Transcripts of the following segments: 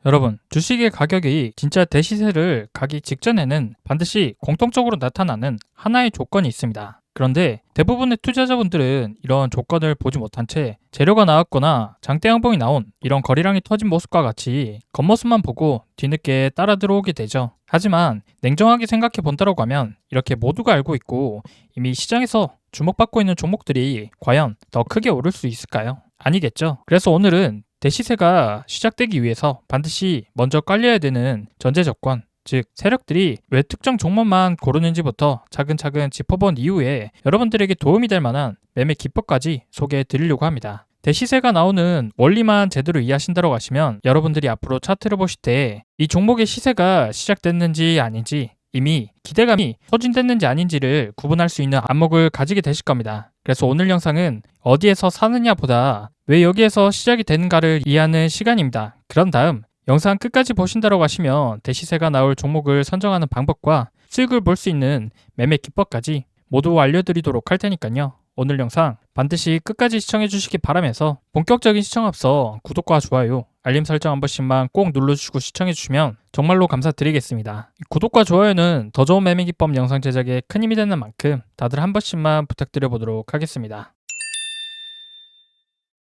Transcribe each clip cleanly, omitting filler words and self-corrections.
여러분, 주식의 가격이 진짜 대시세를 가기 직전에는 반드시 공통적으로 나타나는 하나의 조건이 있습니다. 그런데 대부분의 투자자분들은 이런 조건을 보지 못한 채 재료가 나왔거나 장대 양봉이 나온 이런 거래량이 터진 모습과 같이 겉모습만 보고 뒤늦게 따라 들어오게 되죠. 하지만 냉정하게 생각해 본다고 하면 이렇게 모두가 알고 있고 이미 시장에서 주목받고 있는 종목들이 과연 더 크게 오를 수 있을까요? 아니겠죠. 그래서 오늘은 대시세가 시작되기 위해서 반드시 먼저 깔려야 되는 전제 조건, 즉 세력들이 왜 특정 종목만 고르는지부터 차근차근 짚어본 이후에 여러분들에게 도움이 될 만한 매매 기법까지 소개해 드리려고 합니다. 대시세가 나오는 원리만 제대로 이해하신다고 하시면 여러분들이 앞으로 차트를 보실 때 이 종목의 시세가 시작됐는지 아닌지 이미 기대감이 소진됐는지 아닌지를 구분할 수 있는 안목을 가지게 되실 겁니다. 그래서 오늘 영상은 어디에서 사느냐보다 왜 여기에서 시작이 되는가를 이해하는 시간입니다. 그런 다음 영상 끝까지 보신다고 하시면 대시세가 나올 종목을 선정하는 방법과 수익을 볼 수 있는 매매 기법까지 모두 알려드리도록 할 테니까요. 오늘 영상 반드시 끝까지 시청해 주시기 바라면서 본격적인 시청 앞서 구독과 좋아요, 알림 설정 한 번씩만 꼭 눌러주시고 시청해 주시면 정말로 감사드리겠습니다. 구독과 좋아요는 더 좋은 매매 기법 영상 제작에 큰 힘이 되는 만큼 다들 한 번씩만 부탁드려 보도록 하겠습니다.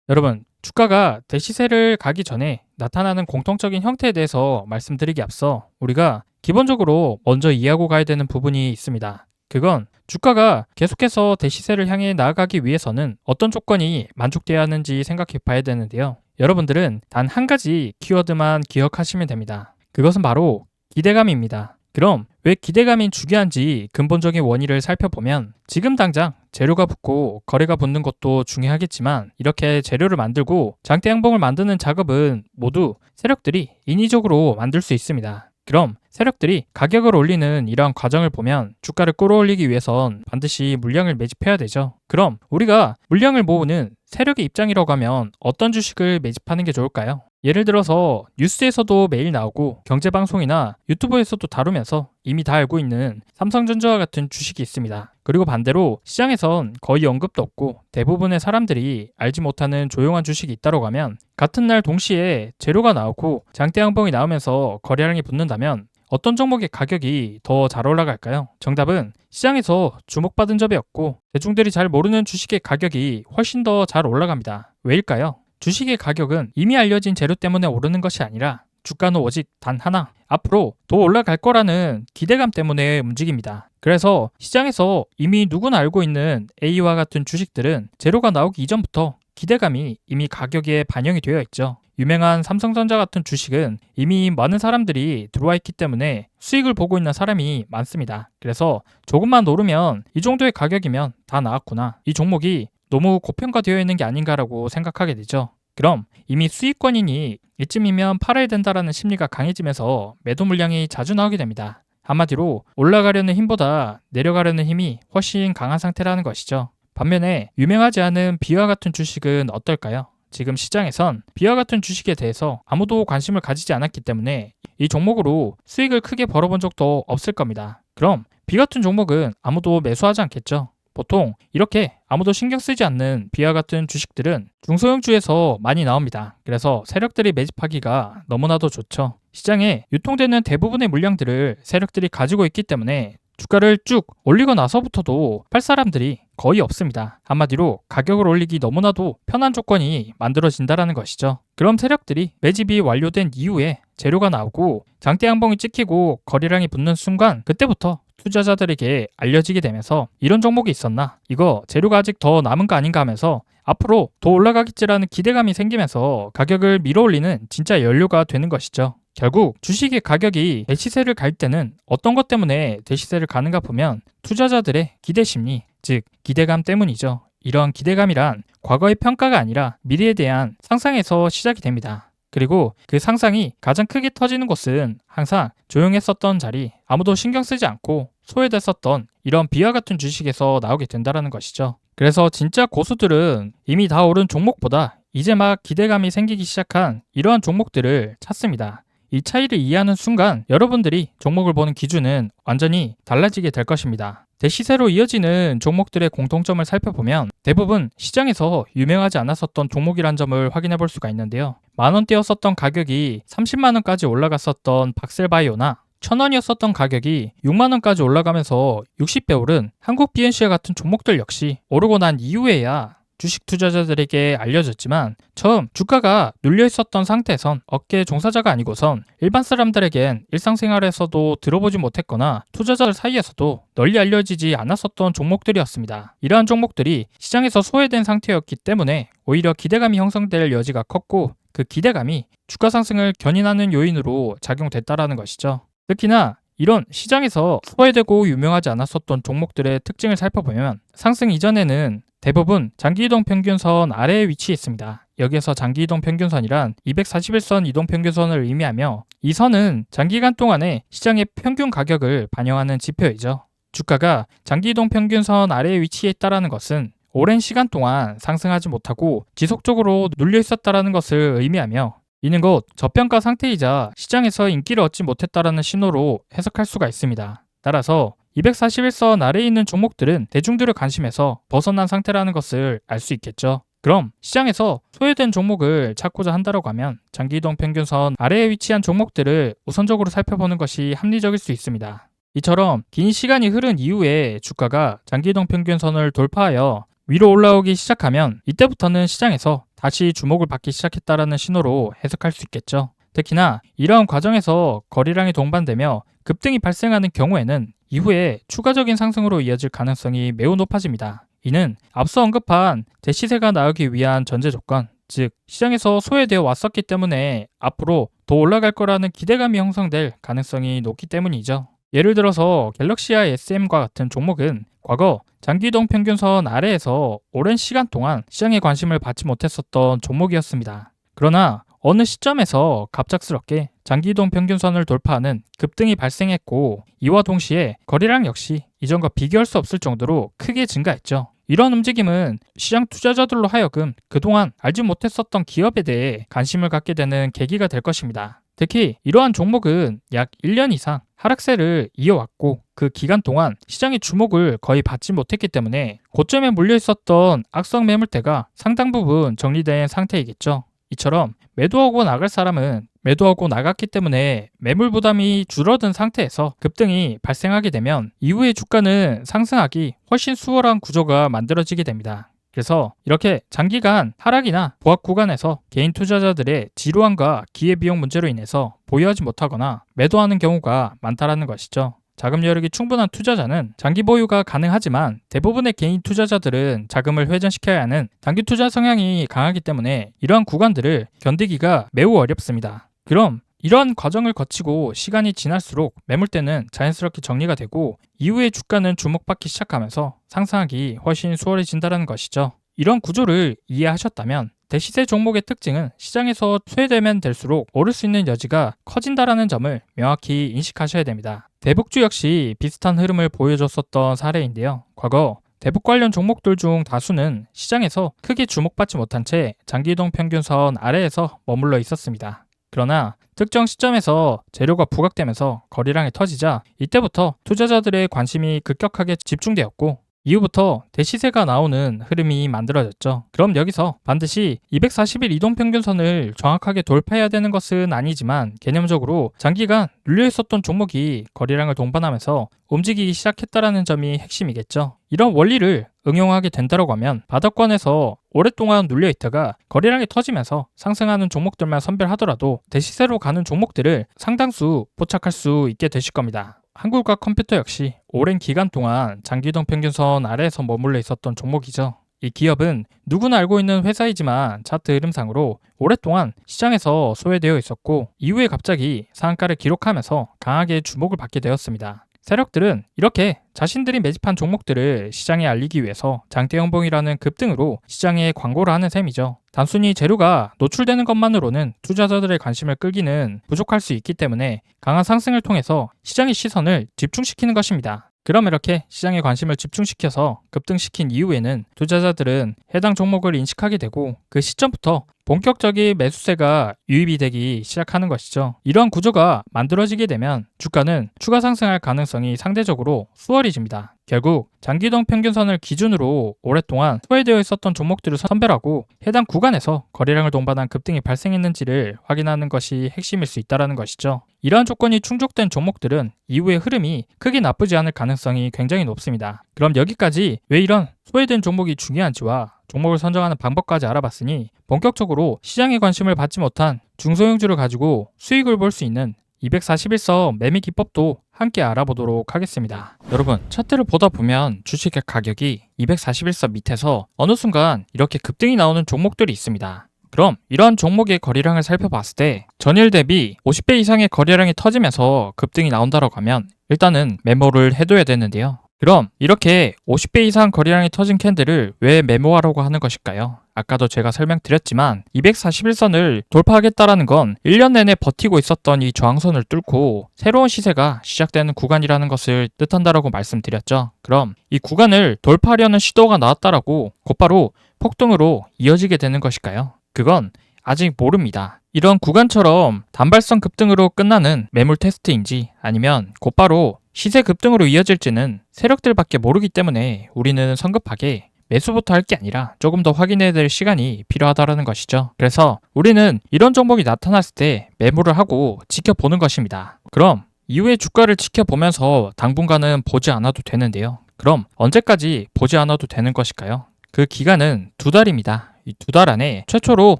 여러분, 주가가 대시세를 가기 전에 나타나는 공통적인 형태에 대해서 말씀드리기 앞서 우리가 기본적으로 먼저 이해하고 가야 되는 부분이 있습니다. 그건 주가가 계속해서 대시세를 향해 나아가기 위해서는 어떤 조건이 만족돼야 하는지 생각해 봐야 되는데요. 여러분들은 단 한 가지 키워드만 기억하시면 됩니다. 그것은 바로 기대감입니다. 그럼 왜 기대감이 중요한지 근본적인 원인을 살펴보면 지금 당장 재료가 붙고 거래가 붙는 것도 중요하겠지만 이렇게 재료를 만들고 장대 양봉을 만드는 작업은 모두 세력들이 인위적으로 만들 수 있습니다. 그럼 세력들이 가격을 올리는 이러한 과정을 보면 주가를 끌어올리기 위해선 반드시 물량을 매집해야 되죠. 그럼 우리가 물량을 모으는 세력의 입장이라고 하면 어떤 주식을 매집하는 게 좋을까요? 예를 들어서 뉴스에서도 매일 나오고 경제방송이나 유튜브에서도 다루면서 이미 다 알고 있는 삼성전자와 같은 주식이 있습니다. 그리고 반대로 시장에선 거의 언급도 없고 대부분의 사람들이 알지 못하는 조용한 주식이 있다고 하면 같은 날 동시에 재료가 나오고 장대 양봉이 나오면서 거래량이 붙는다면 어떤 종목의 가격이 더 잘 올라갈까요? 정답은 시장에서 주목받은 적이 없고 대중들이 잘 모르는 주식의 가격이 훨씬 더 잘 올라갑니다. 왜일까요? 주식의 가격은 이미 알려진 재료 때문에 오르는 것이 아니라 주가는 오직 단 하나, 앞으로 더 올라갈 거라는 기대감 때문에 움직입니다. 그래서 시장에서 이미 누구나 알고 있는 A와 같은 주식들은 재료가 나오기 이전부터 기대감이 이미 가격에 반영이 되어 있죠. 유명한 삼성전자 같은 주식은 이미 많은 사람들이 들어와 있기 때문에 수익을 보고 있는 사람이 많습니다. 그래서 조금만 오르면 이 정도의 가격이면 다 나왔구나. 이 종목이 너무 고평가되어 있는 게 아닌가라고 생각하게 되죠. 그럼 이미 수익권이니 이쯤이면 팔아야 된다라는 심리가 강해지면서 매도 물량이 자주 나오게 됩니다. 한마디로 올라가려는 힘보다 내려가려는 힘이 훨씬 강한 상태라는 것이죠. 반면에 유명하지 않은 B와 같은 주식은 어떨까요? 지금 시장에선 B와 같은 주식에 대해서 아무도 관심을 가지지 않았기 때문에 이 종목으로 수익을 크게 벌어본 적도 없을 겁니다. 그럼 B 같은 종목은 아무도 매수하지 않겠죠. 보통 이렇게 아무도 신경 쓰지 않는 B와 같은 주식들은 중소형주에서 많이 나옵니다. 그래서 세력들이 매집하기가 너무나도 좋죠. 시장에 유통되는 대부분의 물량들을 세력들이 가지고 있기 때문에 주가를 쭉 올리고 나서부터도 팔 사람들이 거의 없습니다. 한마디로 가격을 올리기 너무나도 편한 조건이 만들어진다는 것이죠. 그럼 세력들이 매집이 완료된 이후에 재료가 나오고 장대 양봉이 찍히고 거래량이 붙는 순간 그때부터 투자자들에게 알려지게 되면서 이런 종목이 있었나? 이거 재료가 아직 더 남은 거 아닌가 하면서 앞으로 더 올라가겠지라는 기대감이 생기면서 가격을 밀어올리는 진짜 연료가 되는 것이죠. 결국 주식의 가격이 대시세를 갈 때는 어떤 것 때문에 대시세를 가는가 보면 투자자들의 기대 심리, 즉 기대감 때문이죠. 이러한 기대감이란 과거의 평가가 아니라 미래에 대한 상상에서 시작이 됩니다. 그리고 그 상상이 가장 크게 터지는 곳은 항상 조용했었던 자리, 아무도 신경 쓰지 않고 소외됐었던 이런 B와 같은 주식에서 나오게 된다는 것이죠. 그래서 진짜 고수들은 이미 다 오른 종목보다 이제 막 기대감이 생기기 시작한 이러한 종목들을 찾습니다. 이 차이를 이해하는 순간 여러분들이 종목을 보는 기준은 완전히 달라지게 될 것입니다. 대시세로 이어지는 종목들의 공통점을 살펴보면 대부분 시장에서 유명하지 않았었던 종목이란 점을 확인해 볼 수가 있는데요. 만원대였었던 가격이 30만원까지 올라갔었던 박셀바이오나 1,000원이었었던 가격이 6만원까지 올라가면서 60배 오른 한국 BNC와 같은 종목들 역시 오르고 난 이후에야 주식 투자자들에게 알려졌지만 처음 주가가 눌려 있었던 상태에선 업계 종사자가 아니고선 일반 사람들에겐 일상생활에서도 들어보지 못했거나 투자자들 사이에서도 널리 알려지지 않았었던 종목들이었습니다. 이러한 종목들이 시장에서 소외된 상태였기 때문에 오히려 기대감이 형성될 여지가 컸고 그 기대감이 주가 상승을 견인하는 요인으로 작용됐다라는 것이죠. 특히나 이런 시장에서 소외되고 유명하지 않았었던 종목들의 특징을 살펴보면 상승 이전에는 대부분 장기이동 평균선 아래에 위치해 있습니다. 여기에서 장기이동 평균선이란 241선 이동 평균선을 의미하며 이 선은 장기간 동안의 시장의 평균 가격을 반영하는 지표이죠. 주가가 장기이동 평균선 아래에 위치해 있다는 것은 오랜 시간 동안 상승하지 못하고 지속적으로 눌려 있었다는 것을 의미하며 이는 곧 저평가 상태이자 시장에서 인기를 얻지 못했다는 신호로 해석할 수가 있습니다. 따라서 241선 아래에 있는 종목들은 대중들의 관심에서 벗어난 상태라는 것을 알 수 있겠죠. 그럼 시장에서 소외된 종목을 찾고자 한다고 하면 장기이동 평균선 아래에 위치한 종목들을 우선적으로 살펴보는 것이 합리적일 수 있습니다. 이처럼 긴 시간이 흐른 이후에 주가가 장기이동 평균선을 돌파하여 위로 올라오기 시작하면 이때부터는 시장에서 다시 주목을 받기 시작했다라는 신호로 해석할 수 있겠죠. 특히나 이러한 과정에서 거래량이 동반되며 급등이 발생하는 경우에는 이후에 추가적인 상승으로 이어질 가능성이 매우 높아집니다. 이는 앞서 언급한 대시세가 나오기 위한 전제 조건, 즉 시장에서 소외되어 왔었기 때문에 앞으로 더 올라갈 거라는 기대감이 형성될 가능성이 높기 때문이죠. 예를 들어서 갤럭시와 SM과 같은 종목은 과거 장기이동 평균선 아래에서 오랜 시간 동안 시장의 관심을 받지 못했었던 종목이었습니다. 그러나 어느 시점에서 갑작스럽게 장기이동 평균선을 돌파하는 급등이 발생했고 이와 동시에 거래량 역시 이전과 비교할 수 없을 정도로 크게 증가했죠. 이런 움직임은 시장 투자자들로 하여금 그동안 알지 못했었던 기업에 대해 관심을 갖게 되는 계기가 될 것입니다. 특히 이러한 종목은 약 1년 이상 하락세를 이어왔고 그 기간 동안 시장의 주목을 거의 받지 못했기 때문에 고점에 물려 있었던 악성 매물대가 상당 부분 정리된 상태이겠죠. 이처럼 매도하고 나갈 사람은 매도하고 나갔기 때문에 매물 부담이 줄어든 상태에서 급등이 발생하게 되면 이후에 주가는 상승하기 훨씬 수월한 구조가 만들어지게 됩니다. 그래서 이렇게 장기간 하락이나 보합 구간에서 개인 투자자들의 지루함과 기회비용 문제로 인해서 보유하지 못하거나 매도하는 경우가 많다라는 것이죠. 자금 여력이 충분한 투자자는 장기 보유가 가능하지만 대부분의 개인 투자자들은 자금을 회전시켜야 하는 단기 투자 성향이 강하기 때문에 이러한 구간들을 견디기가 매우 어렵습니다. 그럼 이러한 과정을 거치고 시간이 지날수록 매물대는 자연스럽게 정리가 되고 이후에 주가는 주목받기 시작하면서 상승하기 훨씬 수월해진다는 것이죠. 이런 구조를 이해하셨다면 대시세 종목의 특징은 시장에서 소외되면 될수록 오를 수 있는 여지가 커진다는 점을 명확히 인식하셔야 됩니다. 대북주 역시 비슷한 흐름을 보여줬었던 사례인데요. 과거 대북 관련 종목들 중 다수는 시장에서 크게 주목받지 못한 채 장기이동 평균선 아래에서 머물러 있었습니다. 그러나 특정 시점에서 재료가 부각되면서 거래량이 터지자 이때부터 투자자들의 관심이 급격하게 집중되었고 이후부터 대시세가 나오는 흐름이 만들어졌죠. 그럼 여기서 반드시 240일 이동평균선을 정확하게 돌파해야 되는 것은 아니지만 개념적으로 장기간 눌려 있었던 종목이 거래량을 동반하면서 움직이기 시작했다는 점이 핵심이겠죠. 이런 원리를 응용하게 된다고 하면 바닥권에서 오랫동안 눌려 있다가 거래량이 터지면서 상승하는 종목들만 선별하더라도 대시세로 가는 종목들을 상당수 포착할 수 있게 되실 겁니다. 한국과 컴퓨터 역시 오랜 기간 동안 장기이동 평균선 아래에서 머물러 있었던 종목이죠. 이 기업은 누구나 알고 있는 회사이지만 차트 흐름상으로 오랫동안 시장에서 소외되어 있었고 이후에 갑자기 상한가를 기록하면서 강하게 주목을 받게 되었습니다. 세력들은 이렇게 자신들이 매집한 종목들을 시장에 알리기 위해서 장대연봉이라는 급등으로 시장에 광고를 하는 셈이죠. 단순히 재료가 노출되는 것만으로는 투자자들의 관심을 끌기는 부족할 수 있기 때문에 강한 상승을 통해서 시장의 시선을 집중시키는 것입니다. 그럼 이렇게 시장의 관심을 집중시켜서 급등시킨 이후에는 투자자들은 해당 종목을 인식하게 되고 그 시점부터 본격적인 매수세가 유입이 되기 시작하는 것이죠. 이러한 구조가 만들어지게 되면 주가는 추가 상승할 가능성이 상대적으로 수월해집니다. 결국 장기동 평균선을 기준으로 오랫동안 소외되어 있었던 종목들을 선별하고 해당 구간에서 거래량을 동반한 급등이 발생했는지를 확인하는 것이 핵심일 수 있다는 것이죠. 이러한 조건이 충족된 종목들은 이후의 흐름이 크게 나쁘지 않을 가능성이 굉장히 높습니다. 그럼 여기까지 왜 이런 소외된 종목이 중요한지와 종목을 선정하는 방법까지 알아봤으니 본격적으로 시장의 관심을 받지 못한 중소형주를 가지고 수익을 볼 수 있는 241선 매매 기법도 함께 알아보도록 하겠습니다. 여러분, 차트를 보다 보면 주식의 가격이 241선 밑에서 어느 순간 이렇게 급등이 나오는 종목들이 있습니다. 그럼 이러한 종목의 거래량을 살펴봤을 때 전일 대비 50배 이상의 거래량이 터지면서 급등이 나온다고 하면 일단은 메모를 해둬야 되는데요. 그럼 이렇게 50배 이상 거래량이 터진 캔들을 왜 메모하라고 하는 것일까요? 아까도 제가 설명드렸지만 241선을 돌파하겠다라는 건 1년 내내 버티고 있었던 이 저항선을 뚫고 새로운 시세가 시작되는 구간이라는 것을 뜻한다라고 말씀드렸죠. 그럼 이 구간을 돌파하려는 시도가 나왔다라고 곧바로 폭등으로 이어지게 되는 것일까요? 그건 아직 모릅니다. 이런 구간처럼 단발성 급등으로 끝나는 매물 테스트인지 아니면 곧바로 시세 급등으로 이어질지는 세력들밖에 모르기 때문에 우리는 성급하게 매수부터 할 게 아니라 조금 더 확인해야 될 시간이 필요하다는 것이죠. 그래서 우리는 이런 종목이 나타났을 때 매물을 하고 지켜보는 것입니다. 그럼 이후에 주가를 지켜보면서 당분간은 보지 않아도 되는데요. 그럼 언제까지 보지 않아도 되는 것일까요? 그 기간은 2달입니다. 이 2달 안에 최초로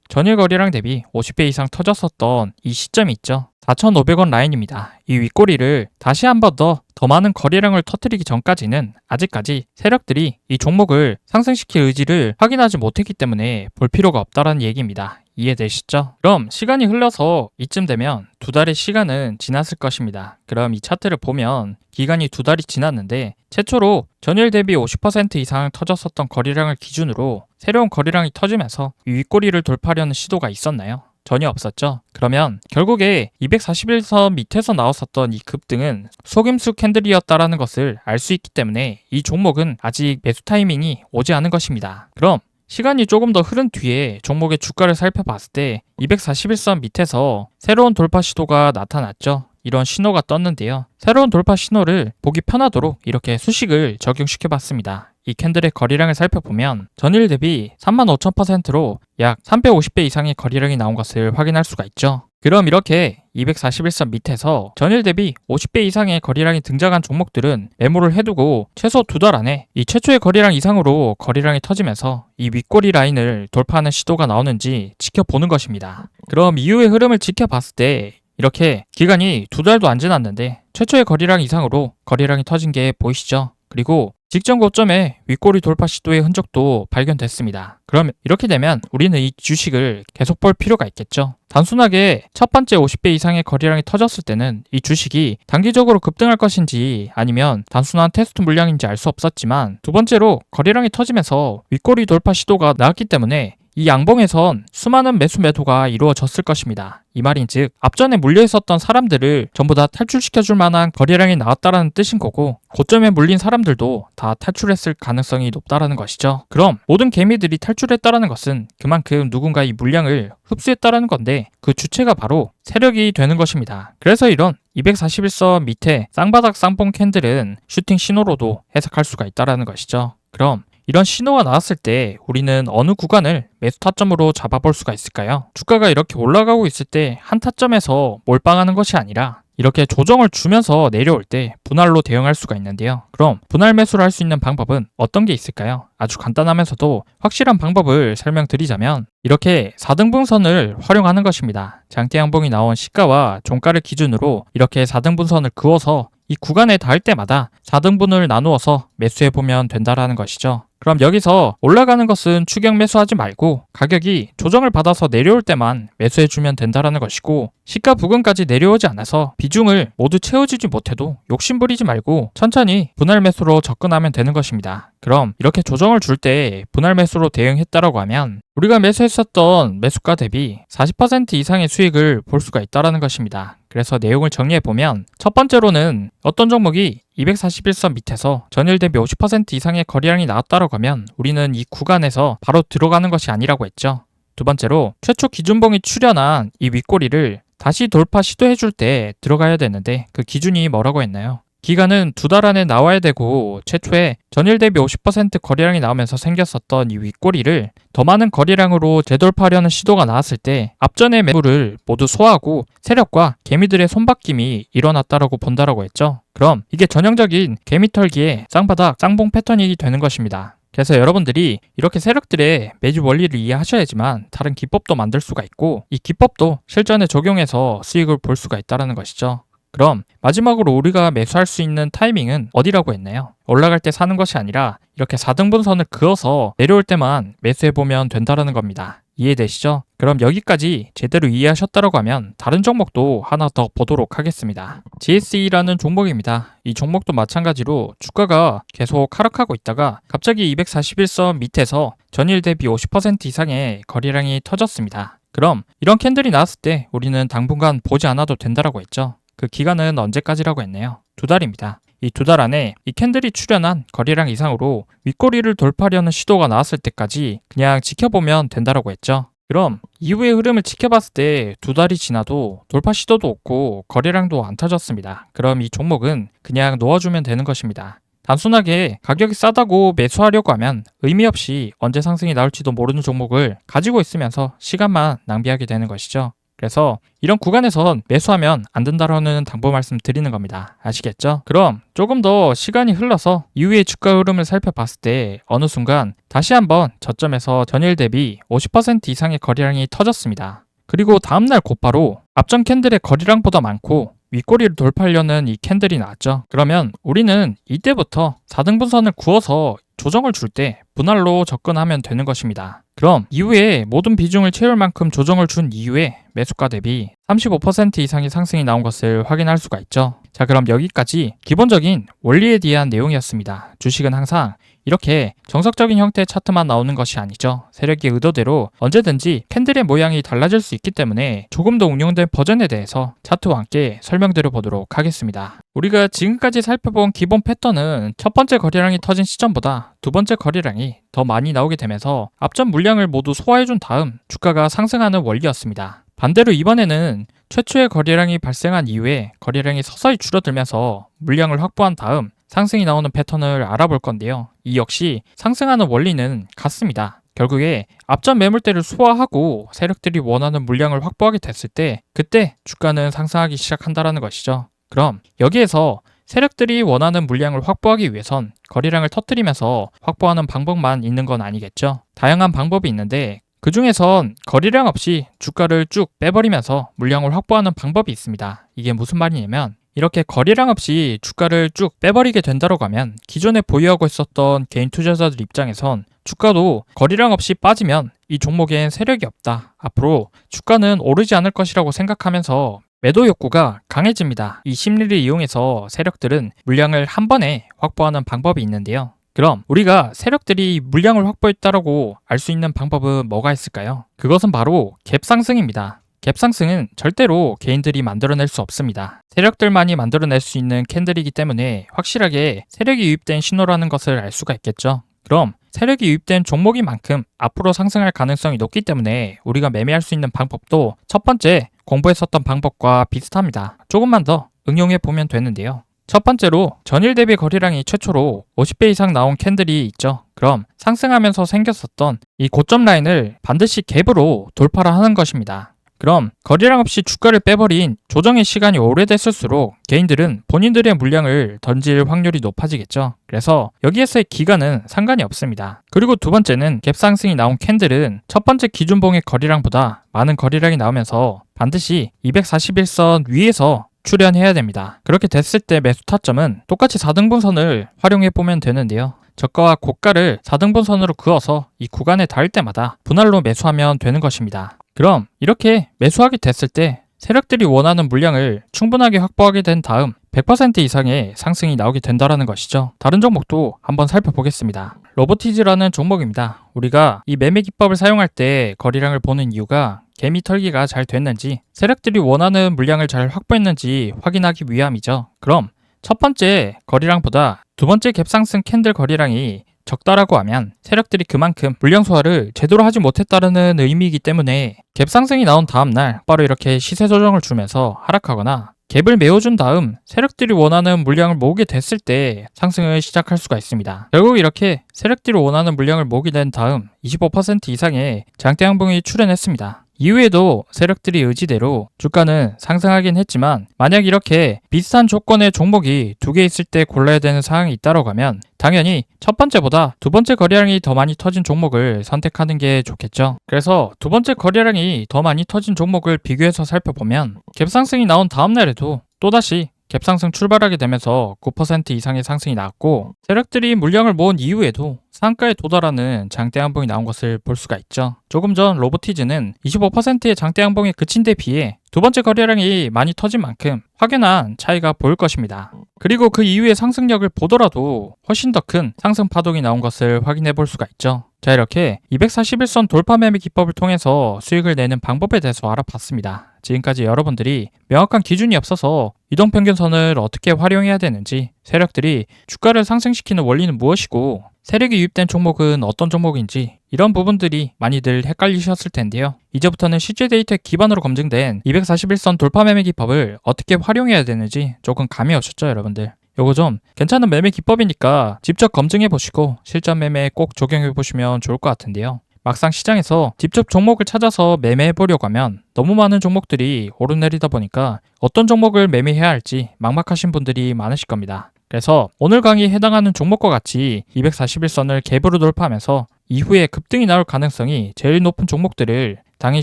전일 거래량 대비 50배 이상 터졌었던 이 시점이 있죠. 4,500원 라인입니다. 이 윗꼬리를 다시 한 번 더 많은 거래량을 터뜨리기 전까지는 아직까지 세력들이 이 종목을 상승시킬 의지를 확인하지 못했기 때문에 볼 필요가 없다는 얘기입니다. 이해되시죠? 그럼 시간이 흘러서 이쯤 되면 2달의 시간은 지났을 것입니다. 그럼 이 차트를 보면 기간이 2달이 지났는데 최초로 전일 대비 50% 이상 터졌었던 거래량을 기준으로 새로운 거래량이 터지면서 이 윗꼬리를 돌파하려는 시도가 있었나요? 전혀 없었죠. 그러면 결국에 241선 밑에서 나왔었던 이 급등은 속임수 캔들이었다라는 것을 알 수 있기 때문에 이 종목은 아직 매수 타이밍이 오지 않은 것입니다. 그럼 시간이 조금 더 흐른 뒤에 종목의 주가를 살펴봤을 때 241선 밑에서 새로운 돌파 시도가 나타났죠. 이런 신호가 떴는데요. 새로운 돌파 신호를 보기 편하도록 이렇게 수식을 적용시켜 봤습니다. 이 캔들의 거래량을 살펴보면 전일 대비 35,000%로 약 350배 이상의 거래량이 나온 것을 확인할 수가 있죠. 그럼 이렇게 241선 밑에서 전일 대비 50배 이상의 거래량이 등장한 종목들은 메모를 해두고 최소 2달 안에 이 최초의 거래량 이상으로 거래량이 터지면서 이 윗꼬리 라인을 돌파하는 시도가 나오는지 지켜보는 것입니다. 그럼 이후의 흐름을 지켜봤을 때 이렇게 기간이 2달도 안 지났는데 최초의 거래량 이상으로 거래량이 터진 게 보이시죠? 그리고 직전 고점에 윗꼬리 돌파 시도의 흔적도 발견됐습니다. 그럼 이렇게 되면 우리는 이 주식을 계속 볼 필요가 있겠죠. 단순하게 첫 번째 50배 이상의 거래량이 터졌을 때는 이 주식이 단기적으로 급등할 것인지 아니면 단순한 테스트 물량인지 알 수 없었지만 두 번째로 거래량이 터지면서 윗꼬리 돌파 시도가 나왔기 때문에 이 양봉에선 수많은 매수 매도가 이루어졌을 것입니다. 이 말인즉 앞전에 물려 있었던 사람들을 전부 다 탈출시켜줄 만한 거래량이 나왔다라는 뜻인 거고 고점에 물린 사람들도 다 탈출했을 가능성이 높다라는 것이죠. 그럼 모든 개미들이 탈출했다라는 것은 그만큼 누군가 이 물량을 흡수했다라는 건데 그 주체가 바로 세력이 되는 것입니다. 그래서 이런 241선 밑에 쌍바닥 쌍봉 캔들은 슈팅 신호로도 해석할 수가 있다라는 것이죠. 그럼 이런 신호가 나왔을 때 우리는 어느 구간을 매수 타점으로 잡아볼 수가 있을까요? 주가가 이렇게 올라가고 있을 때 한 타점에서 몰빵하는 것이 아니라 이렇게 조정을 주면서 내려올 때 분할로 대응할 수가 있는데요. 그럼 분할 매수를 할 수 있는 방법은 어떤 게 있을까요? 아주 간단하면서도 확실한 방법을 설명드리자면 이렇게 4등분선을 활용하는 것입니다. 장대 양봉이 나온 시가와 종가를 기준으로 이렇게 4등분선을 그어서 이 구간에 닿을 때마다 4등분을 나누어서 매수해보면 된다라는 것이죠. 그럼 여기서 올라가는 것은 추격 매수하지 말고 가격이 조정을 받아서 내려올 때만 매수해주면 된다라는 것이고 시가 부근까지 내려오지 않아서 비중을 모두 채워주지 못해도 욕심부리지 말고 천천히 분할 매수로 접근하면 되는 것입니다. 그럼 이렇게 조정을 줄 때 분할 매수로 대응했다라고 하면 우리가 매수했었던 매수가 대비 40% 이상의 수익을 볼 수가 있다라는 것입니다. 그래서 내용을 정리해보면 첫 번째로는 어떤 종목이 241선 밑에서 전일 대비 50% 이상의 거래량이 나왔다라고 하면 우리는 이 구간에서 바로 들어가는 것이 아니라고 했죠. 두 번째로 최초 기준봉이 출현한 이 윗꼬리를 다시 돌파 시도해줄 때 들어가야 되는데 그 기준이 뭐라고 했나요? 기간은 2달 안에 나와야 되고 최초에 전일 대비 50% 거래량이 나오면서 생겼었던 이 윗꼬리를 더 많은 거래량으로 재돌파하려는 시도가 나왔을 때 앞전의 매물을 모두 소화하고 세력과 개미들의 손바뀜이 일어났다라고 본다라고 했죠. 그럼 이게 전형적인 개미털기의 쌍바닥 쌍봉 패턴이 되는 것입니다. 그래서 여러분들이 이렇게 세력들의 매집 원리를 이해하셔야지만 다른 기법도 만들 수가 있고 이 기법도 실전에 적용해서 수익을 볼 수가 있다는 것이죠. 그럼 마지막으로 우리가 매수할 수 있는 타이밍은 어디라고 했나요? 올라갈 때 사는 것이 아니라 이렇게 4등분선을 그어서 내려올 때만 매수해보면 된다는 겁니다. 이해되시죠? 그럼 여기까지 제대로 이해하셨다고 하면 다른 종목도 하나 더 보도록 하겠습니다. GSE라는 종목입니다. 이 종목도 마찬가지로 주가가 계속 하락하고 있다가 갑자기 241선 밑에서 전일 대비 50% 이상의 거래량이 터졌습니다. 그럼 이런 캔들이 나왔을 때 우리는 당분간 보지 않아도 된다라고 했죠. 그 기간은 언제까지라고 했나요? 2달입니다. 이 2달 안에 이 캔들이 출현한 거래량 이상으로 윗꼬리를 돌파하려는 시도가 나왔을 때까지 그냥 지켜보면 된다라고 했죠. 그럼 이후의 흐름을 지켜봤을 때 2달이 지나도 돌파 시도도 없고 거래량도 안 터졌습니다. 그럼 이 종목은 그냥 놓아주면 되는 것입니다. 단순하게 가격이 싸다고 매수하려고 하면 의미 없이 언제 상승이 나올지도 모르는 종목을 가지고 있으면서 시간만 낭비하게 되는 것이죠. 그래서 이런 구간에선 매수하면 안 된다라는 당부 말씀 드리는 겁니다. 아시겠죠? 그럼 조금 더 시간이 흘러서 이후의 주가 흐름을 살펴봤을 때 어느 순간 다시 한번 저점에서 전일 대비 50% 이상의 거래량이 터졌습니다. 그리고 다음날 곧바로 앞전 캔들의 거래량보다 많고 윗꼬리를 돌파하려는 이 캔들이 나왔죠. 그러면 우리는 이때부터 4등분선을 그어서 조정을 줄 때 분할로 접근하면 되는 것입니다. 그럼 이후에 모든 비중을 채울 만큼 조정을 준 이후에 매수가 대비 35% 이상의 상승이 나온 것을 확인할 수가 있죠. 자, 그럼 여기까지 기본적인 원리에 대한 내용이었습니다. 주식은 항상 이렇게 정석적인 형태의 차트만 나오는 것이 아니죠. 세력의 의도대로 언제든지 캔들의 모양이 달라질 수 있기 때문에 조금 더 응용된 버전에 대해서 차트와 함께 설명드려 보도록 하겠습니다. 우리가 지금까지 살펴본 기본 패턴은 첫 번째 거래량이 터진 시점보다 두 번째 거래량이 더 많이 나오게 되면서 앞전 물량을 모두 소화해준 다음 주가가 상승하는 원리였습니다. 반대로 이번에는 최초의 거래량이 발생한 이후에 거래량이 서서히 줄어들면서 물량을 확보한 다음 상승이 나오는 패턴을 알아볼 건데요. 이 역시 상승하는 원리는 같습니다. 결국에 앞전 매물대를 소화하고 세력들이 원하는 물량을 확보하게 됐을 때 그때 주가는 상승하기 시작한다는 것이죠. 그럼 여기에서 세력들이 원하는 물량을 확보하기 위해선 거래량을 터뜨리면서 확보하는 방법만 있는 건 아니겠죠. 다양한 방법이 있는데 그 중에선 거래량 없이 주가를 쭉 빼버리면서 물량을 확보하는 방법이 있습니다. 이게 무슨 말이냐면 이렇게 거래량 없이 주가를 쭉 빼버리게 된다고 하면 기존에 보유하고 있었던 개인 투자자들 입장에선 주가도 거래량 없이 빠지면 이 종목엔 세력이 없다. 앞으로 주가는 오르지 않을 것이라고 생각하면서 매도 욕구가 강해집니다. 이 심리를 이용해서 세력들은 물량을 한 번에 확보하는 방법이 있는데요. 그럼 우리가 세력들이 물량을 확보했다라고 알 수 있는 방법은 뭐가 있을까요? 그것은 바로 갭상승입니다. 갭상승은 절대로 개인들이 만들어낼 수 없습니다. 세력들만이 만들어낼 수 있는 캔들이기 때문에 확실하게 세력이 유입된 신호라는 것을 알 수가 있겠죠. 그럼 세력이 유입된 종목인 만큼 앞으로 상승할 가능성이 높기 때문에 우리가 매매할 수 있는 방법도 첫 번째 공부했었던 방법과 비슷합니다. 조금만 더 응용해 보면 되는데요. 첫 번째로 전일 대비 거래량이 최초로 50배 이상 나온 캔들이 있죠. 그럼 상승하면서 생겼었던 이 고점 라인을 반드시 갭으로 돌파를 하는 것입니다. 그럼 거래량 없이 주가를 빼버린 조정의 시간이 오래됐을수록 개인들은 본인들의 물량을 던질 확률이 높아지겠죠. 그래서 여기에서의 기간은 상관이 없습니다. 그리고 두 번째는 갭상승이 나온 캔들은 첫 번째 기준봉의 거래량보다 많은 거래량이 나오면서 반드시 241선 위에서 출현해야 됩니다. 그렇게 됐을 때 매수 타점은 똑같이 4등분선을 활용해 보면 되는데요. 저가와 고가를 4등분선으로 그어서 이 구간에 닿을 때마다 분할로 매수하면 되는 것입니다. 그럼 이렇게 매수하게 됐을 때 세력들이 원하는 물량을 충분하게 확보하게 된 다음 100% 이상의 상승이 나오게 된다는 것이죠. 다른 종목도 한번 살펴보겠습니다. 로보티즈라는 종목입니다. 우리가 이 매매 기법을 사용할 때 거래량을 보는 이유가 개미 털기가 잘 됐는지 세력들이 원하는 물량을 잘 확보했는지 확인하기 위함이죠. 그럼 첫 번째 거래량보다 두 번째 갭상승 캔들 거래량이 적다라고 하면 세력들이 그만큼 물량 소화를 제대로 하지 못했다는 의미이기 때문에 갭상승이 나온 다음날 바로 이렇게 시세 조정을 주면서 하락하거나 갭을 메워준 다음 세력들이 원하는 물량을 모으게 됐을 때 상승을 시작할 수가 있습니다. 결국 이렇게 세력들이 원하는 물량을 모으게 된 다음 25% 이상의 장대 양봉이 출현했습니다. 이후에도 세력들이 의지대로 주가는 상승하긴 했지만 만약 이렇게 비슷한 조건의 종목이 두 개 있을 때 골라야 되는 상황이 있다고 하면 당연히 첫 번째보다 두 번째 거래량이 더 많이 터진 종목을 선택하는 게 좋겠죠. 그래서 두 번째 거래량이 더 많이 터진 종목을 비교해서 살펴보면 갭상승이 나온 다음날에도 또다시 갭상승 출발하게 되면서 9% 이상의 상승이 나왔고 세력들이 물량을 모은 이후에도 상가에 도달하는 장대 양봉이 나온 것을 볼 수가 있죠. 조금 전 로보티즈는 25%의 장대 양봉에 그친 데 비해 두 번째 거래량이 많이 터진 만큼 확연한 차이가 보일 것입니다. 그리고 그 이후의 상승력을 보더라도 훨씬 더 큰 상승 파동이 나온 것을 확인해 볼 수가 있죠. 자, 이렇게 241선 돌파 매매 기법을 통해서 수익을 내는 방법에 대해서 알아봤습니다. 지금까지 여러분들이 명확한 기준이 없어서 이동평균선을 어떻게 활용해야 되는지, 세력들이 주가를 상승시키는 원리는 무엇이고 세력이 유입된 종목은 어떤 종목인지 이런 부분들이 많이들 헷갈리셨을 텐데요. 이제부터는 실제 데이터에 기반으로 검증된 241선 돌파 매매 기법을 어떻게 활용해야 되는지 조금 감이 오셨죠, 여러분들? 요거 좀 괜찮은 매매 기법이니까 직접 검증해 보시고 실전 매매에 꼭 적용해 보시면 좋을 것 같은데요. 막상 시장에서 직접 종목을 찾아서 매매해 보려고 하면 너무 많은 종목들이 오르내리다 보니까 어떤 종목을 매매해야 할지 막막하신 분들이 많으실 겁니다. 그래서 오늘 강의에 해당하는 종목과 같이 241선을 갭으로 돌파하면서 이후에 급등이 나올 가능성이 제일 높은 종목들을 당일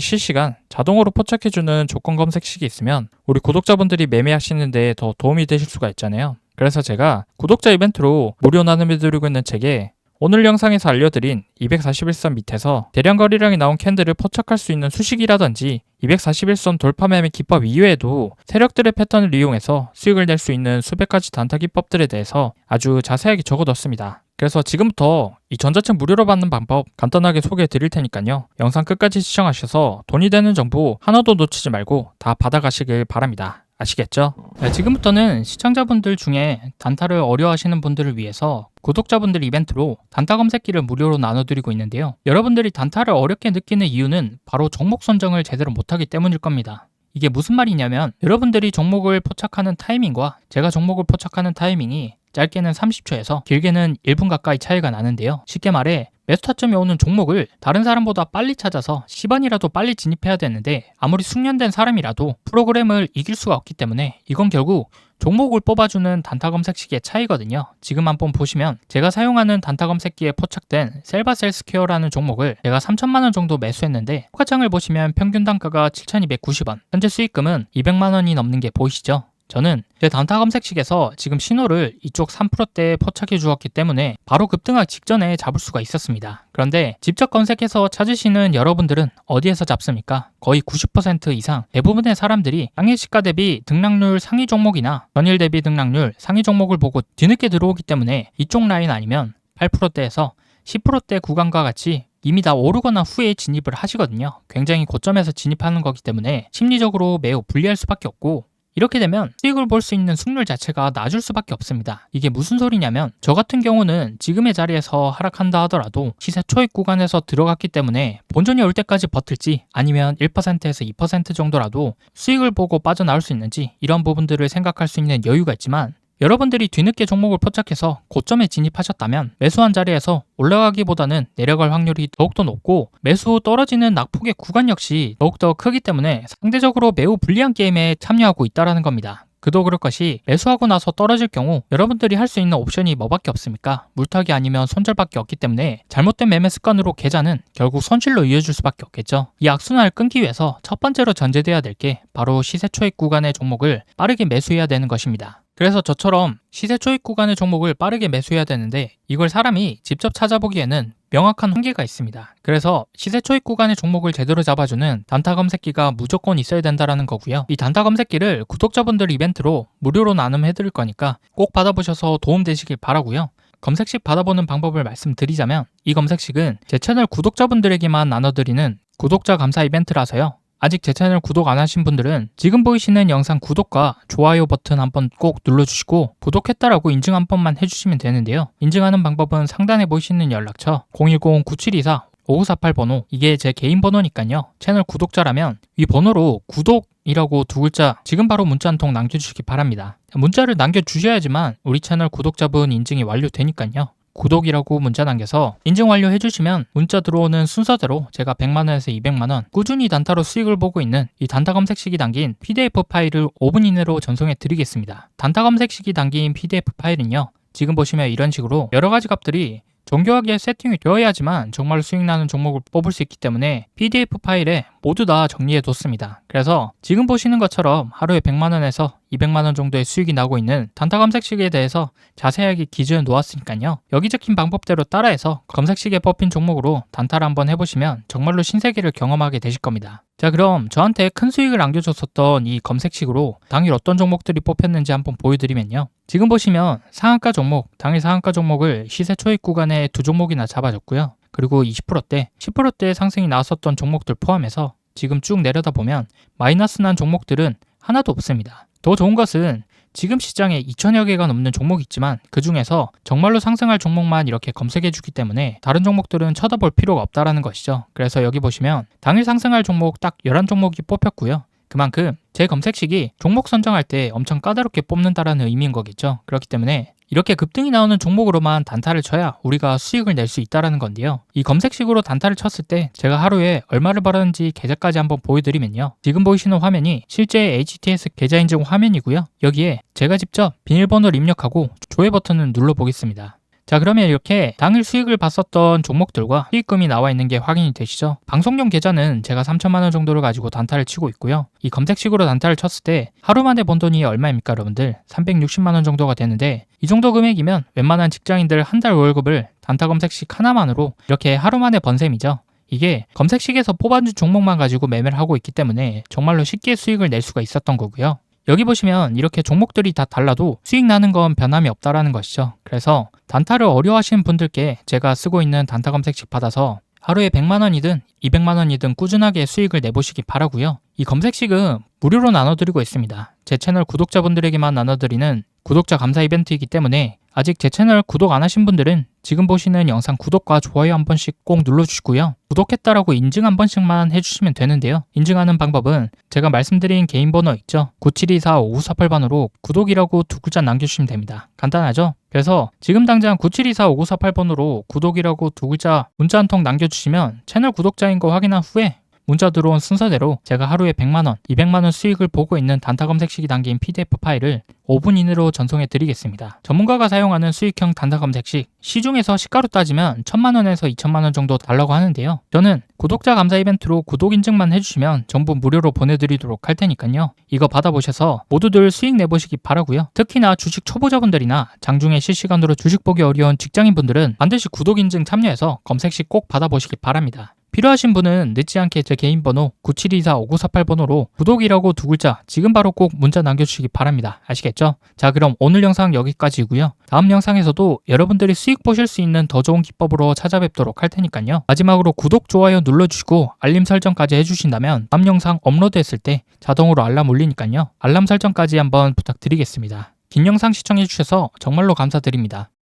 실시간 자동으로 포착해주는 조건 검색식이 있으면 우리 구독자분들이 매매하시는 데 더 도움이 되실 수가 있잖아요. 그래서 제가 구독자 이벤트로 무료 나눔해드리고 있는 책에 오늘 영상에서 알려드린 241선 밑에서 대량 거래량이 나온 캔들을 포착할 수 있는 수식이라든지 241선 돌파 매매 기법 이외에도 세력들의 패턴을 이용해서 수익을 낼 수 있는 수백 가지 단타 기법들에 대해서 아주 자세하게 적어뒀습니다. 그래서 지금부터 이 전자책 무료로 받는 방법 간단하게 소개해 드릴 테니까요. 영상 끝까지 시청하셔서 돈이 되는 정보 하나도 놓치지 말고 다 받아가시길 바랍니다. 아시겠죠? 네, 지금부터는 시청자분들 중에 단타를 어려워하시는 분들을 위해서 구독자분들 이벤트로 단타 검색기를 무료로 나눠드리고 있는데요. 여러분들이 단타를 어렵게 느끼는 이유는 바로 종목 선정을 제대로 못하기 때문일 겁니다. 이게 무슨 말이냐면 여러분들이 종목을 포착하는 타이밍과 제가 종목을 포착하는 타이밍이 짧게는 30초에서 길게는 1분 가까이 차이가 나는데요. 쉽게 말해 매수 타점이 오는 종목을 다른 사람보다 빨리 찾아서 시반이라도 빨리 진입해야 되는데 아무리 숙련된 사람이라도 프로그램을 이길 수가 없기 때문에 이건 결국 종목을 뽑아주는 단타 검색식의 차이거든요. 지금 한번 보시면 제가 사용하는 단타 검색기에 포착된 셀바셀스퀘어라는 종목을 제가 3천만원 정도 매수했는데 호가창을 보시면 평균 단가가 7,290원, 현재 수익금은 200만원이 넘는 게 보이시죠? 저는 제 단타 검색식에서 지금 신호를 이쪽 3%대에 포착해 주었기 때문에 바로 급등하기 직전에 잡을 수가 있었습니다. 그런데 직접 검색해서 찾으시는 여러분들은 어디에서 잡습니까? 거의 90% 이상 대부분의 사람들이 당일 시가 대비 등락률 상위 종목이나 전일 대비 등락률 상위 종목을 보고 뒤늦게 들어오기 때문에 이쪽 라인 아니면 8%대에서 10%대 구간과 같이 이미 다 오르거나 후에 진입을 하시거든요. 굉장히 고점에서 진입하는 거기 때문에 심리적으로 매우 불리할 수밖에 없고 이렇게 되면 수익을 볼 수 있는 승률 자체가 낮을 수밖에 없습니다. 이게 무슨 소리냐면 저 같은 경우는 지금의 자리에서 하락한다 하더라도 시세 초입 구간에서 들어갔기 때문에 본전이 올 때까지 버틸지 아니면 1%에서 2% 정도라도 수익을 보고 빠져나올 수 있는지 이런 부분들을 생각할 수 있는 여유가 있지만 여러분들이 뒤늦게 종목을 포착해서 고점에 진입하셨다면 매수한 자리에서 올라가기보다는 내려갈 확률이 더욱더 높고 매수 후 떨어지는 낙폭의 구간 역시 더욱더 크기 때문에 상대적으로 매우 불리한 게임에 참여하고 있다는 겁니다. 그도 그럴 것이 매수하고 나서 떨어질 경우 여러분들이 할 수 있는 옵션이 뭐밖에 없습니까? 물타기 아니면 손절밖에 없기 때문에 잘못된 매매 습관으로 계좌는 결국 손실로 이어질 수밖에 없겠죠. 이 악순환을 끊기 위해서 첫 번째로 전제돼야 될 게 바로 시세 초입 구간의 종목을 빠르게 매수해야 되는 것입니다. 그래서 저처럼 시세 초입 구간의 종목을 빠르게 매수해야 되는데 이걸 사람이 직접 찾아보기에는 명확한 한계가 있습니다. 그래서 시세 초입 구간의 종목을 제대로 잡아주는 단타 검색기가 무조건 있어야 된다는 거고요. 이 단타 검색기를 구독자분들 이벤트로 무료로 나눔해드릴 거니까 꼭 받아보셔서 도움되시길 바라고요. 검색식 받아보는 방법을 말씀드리자면 이 검색식은 제 채널 구독자분들에게만 나눠드리는 구독자 감사 이벤트라서요. 아직 제 채널 구독 안 하신 분들은 지금 보이시는 영상 구독과 좋아요 버튼 한번 꼭 눌러주시고 구독했다라고 인증 한 번만 해주시면 되는데요. 인증하는 방법은 상단에 보이시는 연락처 010-9724-5948 번호, 이게 제 개인 번호니까요. 채널 구독자라면 이 번호로 구독이라고 두 글자 지금 바로 문자 한 통 남겨주시기 바랍니다. 문자를 남겨주셔야지만 우리 채널 구독자분 인증이 완료되니까요. 구독이라고 문자 남겨서 인증 완료 해주시면 문자 들어오는 순서대로 제가 100만원에서 200만원 꾸준히 단타로 수익을 보고 있는 이 단타 검색식이 담긴 PDF 파일을 5분 이내로 전송해 드리겠습니다. 단타 검색식이 담긴 PDF 파일은요, 지금 보시면 이런 식으로 여러 가지 값들이 정교하게 세팅이 되어야지만 정말로 수익 나는 종목을 뽑을 수 있기 때문에 PDF 파일에 모두 다 정리해 뒀습니다. 그래서 지금 보시는 것처럼 하루에 100만원에서 200만원 정도의 수익이 나고 있는 단타 검색식에 대해서 자세하게 기재해 놓았으니까요. 여기 적힌 방법대로 따라해서 검색식에 뽑힌 종목으로 단타를 한번 해보시면 정말로 신세계를 경험하게 되실 겁니다. 자, 그럼 저한테 큰 수익을 안겨줬었던 이 검색식으로 당일 어떤 종목들이 뽑혔는지 한번 보여드리면요. 지금 보시면 상한가 종목, 당일 상한가 종목을 시세 초입 구간에 두 종목이나 잡아줬고요. 그리고 20%대, 10%대 상승이 나왔었던 종목들 포함해서 지금 쭉 내려다 보면 마이너스 난 종목들은 하나도 없습니다. 더 좋은 것은 지금 시장에 2천여 개가 넘는 종목이 있지만 그 중에서 정말로 상승할 종목만 이렇게 검색해주기 때문에 다른 종목들은 쳐다볼 필요가 없다라는 것이죠. 그래서 여기 보시면 당일 상승할 종목 딱 11종목이 뽑혔고요. 그만큼 제 검색식이 종목 선정할 때 엄청 까다롭게 뽑는다라는 의미인 거겠죠. 그렇기 때문에 이렇게 급등이 나오는 종목으로만 단타를 쳐야 우리가 수익을 낼 수 있다는 건데요. 이 검색식으로 단타를 쳤을 때 제가 하루에 얼마를 벌었는지 계좌까지 한번 보여드리면요. 지금 보이시는 화면이 실제 HTS 계좌 인증 화면이고요. 여기에 제가 직접 비밀번호를 입력하고 조회 버튼을 눌러보겠습니다. 자, 그러면 이렇게 당일 수익을 봤었던 종목들과 수익금이 나와 있는 게 확인이 되시죠? 방송용 계좌는 제가 3천만원 정도를 가지고 단타를 치고 있고요. 이 검색식으로 단타를 쳤을 때 하루 만에 번 돈이 얼마입니까, 여러분들? 360만원 정도가 되는데 이 정도 금액이면 웬만한 직장인들 한 달 월급을 단타 검색식 하나만으로 이렇게 하루 만에 번 셈이죠. 이게 검색식에서 뽑아준 종목만 가지고 매매를 하고 있기 때문에 정말로 쉽게 수익을 낼 수가 있었던 거고요. 여기 보시면 이렇게 종목들이 다 달라도 수익 나는 건 변함이 없다라는 것이죠. 그래서 단타를 어려워하시는 분들께 제가 쓰고 있는 단타 검색식 받아서 하루에 100만원이든 200만원이든 꾸준하게 수익을 내보시기 바라고요. 이 검색식은 무료로 나눠드리고 있습니다. 제 채널 구독자분들에게만 나눠드리는 구독자 감사 이벤트이기 때문에 아직 제 채널 구독 안 하신 분들은 지금 보시는 영상 구독과 좋아요 한 번씩 꼭 눌러주시고요. 구독했다라고 인증 한 번씩만 해주시면 되는데요. 인증하는 방법은 제가 말씀드린 개인 번호 있죠? 9724-5948번으로 구독이라고 두 글자 남겨주시면 됩니다. 간단하죠? 그래서 지금 당장 9724-5948번으로 구독이라고 두 글자 문자 한 통 남겨주시면 채널 구독자인 거 확인한 후에 문자 들어온 순서대로 제가 하루에 100만원, 200만원 수익을 보고 있는 단타 검색식이 담긴 PDF 파일을 5분 이내로 전송해 드리겠습니다. 전문가가 사용하는 수익형 단타 검색식, 시중에서 시가로 따지면 1000만원에서 2000만원 정도 달라고 하는데요. 저는 구독자 감사 이벤트로 구독 인증만 해주시면 전부 무료로 보내드리도록 할 테니까요. 이거 받아보셔서 모두들 수익 내보시기 바라고요. 특히나 주식 초보자분들이나 장중에 실시간으로 주식 보기 어려운 직장인분들은 반드시 구독 인증 참여해서 검색식 꼭 받아보시기 바랍니다. 필요하신 분은 늦지 않게 제 개인 번호 9724-5948번호로 구독이라고 두 글자 지금 바로 꼭 문자 남겨주시기 바랍니다. 아시겠죠? 자, 그럼 오늘 영상 여기까지고요. 다음 영상에서도 여러분들이 수익 보실 수 있는 더 좋은 기법으로 찾아뵙도록 할 테니까요. 마지막으로 구독, 좋아요 눌러주시고 알림 설정까지 해주신다면 다음 영상 업로드했을 때 자동으로 알람 울리니까요. 알람 설정까지 한번 부탁드리겠습니다. 긴 영상 시청해주셔서 정말로 감사드립니다.